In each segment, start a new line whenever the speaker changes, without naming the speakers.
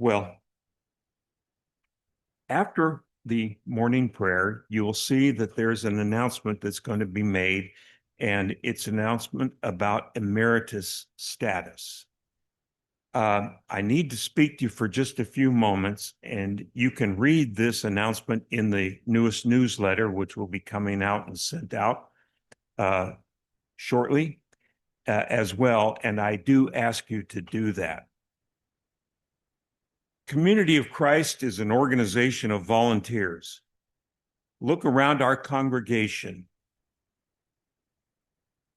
Well, after the morning prayer, you will see that there's an announcement that's going to be made, and it's an announcement about emeritus status. I need to speak to you for just a few moments, and you can read this announcement in the newest newsletter, which will be coming out and sent out shortly as well, and I do ask you to do that. Community of Christ is an organization of volunteers. Look around our congregation.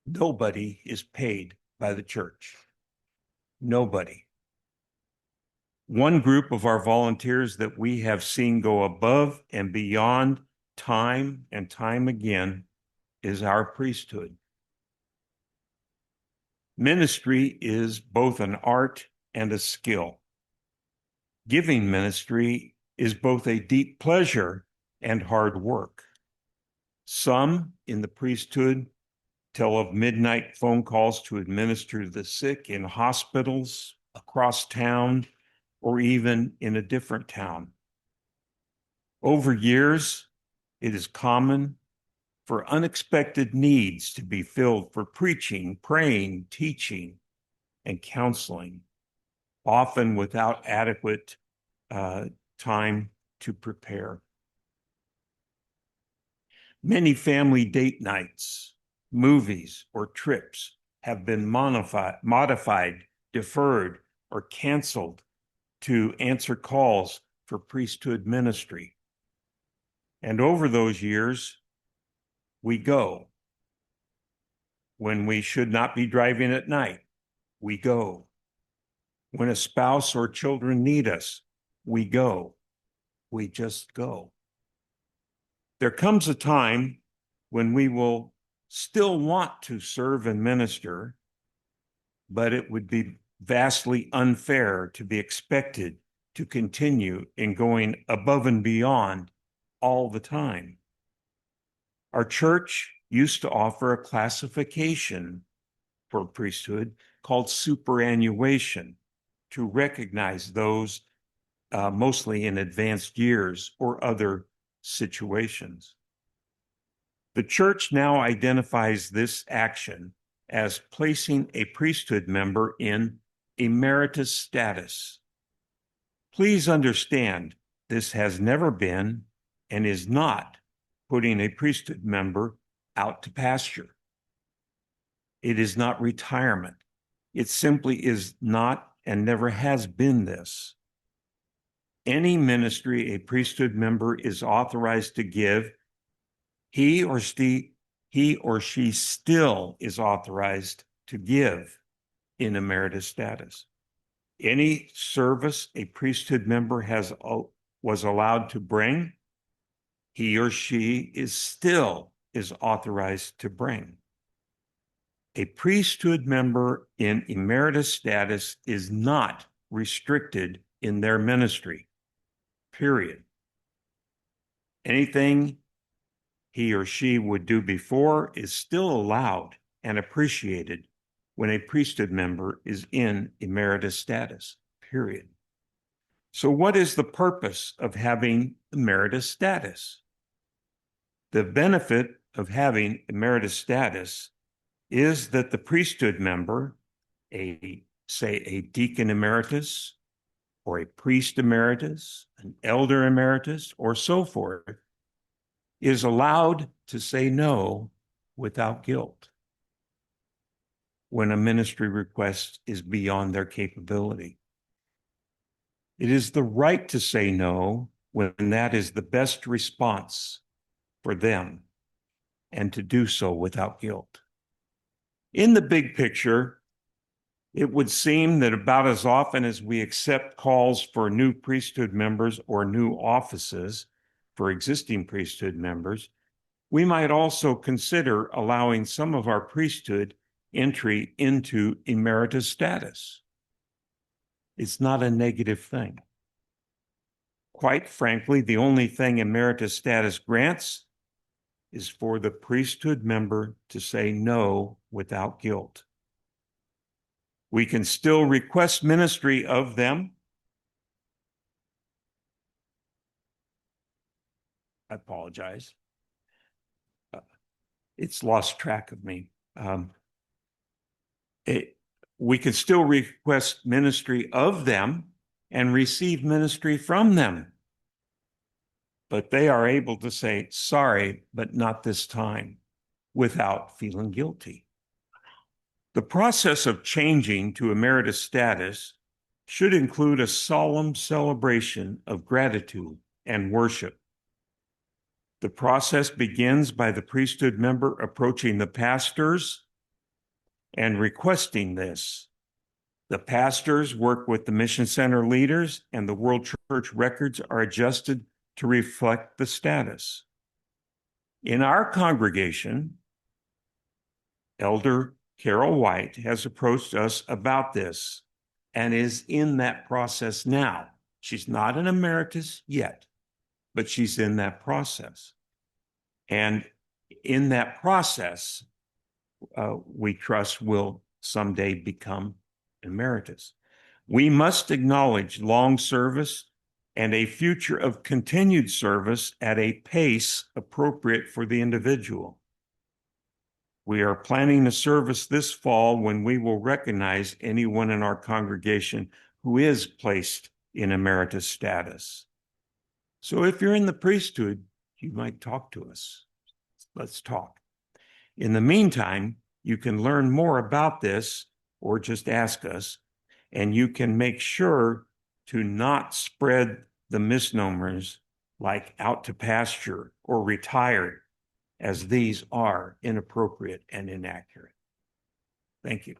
Nobody is paid by the church. Nobody. One group of our volunteers that we have seen go above and beyond time and time again is our priesthood. Ministry is both an art and a skill. Giving ministry is both a deep pleasure and hard work. Some in the priesthood tell of midnight phone calls to administer the sick in hospitals across town or even in a different town. Over years, it is common for unexpected needs to be filled for preaching, praying, teaching, and counseling, often without adequate time to prepare. Many family date nights, movies, or trips have been modified, deferred, or canceled to answer calls for priesthood ministry. And over those years, we go. When we should not be driving at night, we go. When a spouse or children need us, we go. We just go. There comes a time when we will still want to serve and minister, but it would be vastly unfair to be expected to continue in going above and beyond all the time. Our church used to offer a classification for priesthood called superannuation to recognize those mostly in advanced years or other situations. The church now identifies this action as placing a priesthood member in emeritus status. Please understand, this has never been and is not putting a priesthood member out to pasture. It is not retirement. It simply is not and never has been this. Any ministry a priesthood member is authorized to give, he or she still is authorized to give in emeritus status. Any service a priesthood member was allowed to bring, he or she still is authorized to bring. A priesthood member in emeritus status is not restricted in their ministry, period. Anything he or she would do before is still allowed and appreciated when a priesthood member is in emeritus status, period. So what is the purpose of having emeritus status? The benefit of having emeritus status is that the priesthood member, say a deacon emeritus, or a priest emeritus, an elder emeritus, or so forth, is allowed to say no without guilt when a ministry request is beyond their capability. It is the right to say no when that is the best response for them, and to do so without guilt. In the big picture, it would seem that about as often as we accept calls for new priesthood members or new offices for existing priesthood members, we might also consider allowing some of our priesthood entry into emeritus status. It's not a negative thing. Quite frankly, the only thing emeritus status grants is for the priesthood member to say no without guilt. We can still request ministry of them, I apologize. It's lost track of me. We could still request ministry of them and receive ministry from them. But they are able to say, sorry, but not this time, without feeling guilty. The process of changing to emeritus status should include a solemn celebration of gratitude and worship. The process begins by the priesthood member approaching the pastors and requesting this. The pastors work with the mission center leaders, and the World Church records are adjusted to reflect the status. In our congregation, Elder Carol White has approached us about this and is in that process now. She's not an emeritus yet, but she's in that process. And in that process, we trust will someday become emeritus. We must acknowledge long service and a future of continued service at a pace appropriate for the individual. We are planning a service this fall when we will recognize anyone in our congregation who is placed in emeritus status. So if you're in the priesthood, you might talk to us. Let's talk. In the meantime, you can learn more about this or just ask us, and you can make sure to not spread the misnomers like out to pasture or retired, as these are inappropriate and inaccurate. Thank you.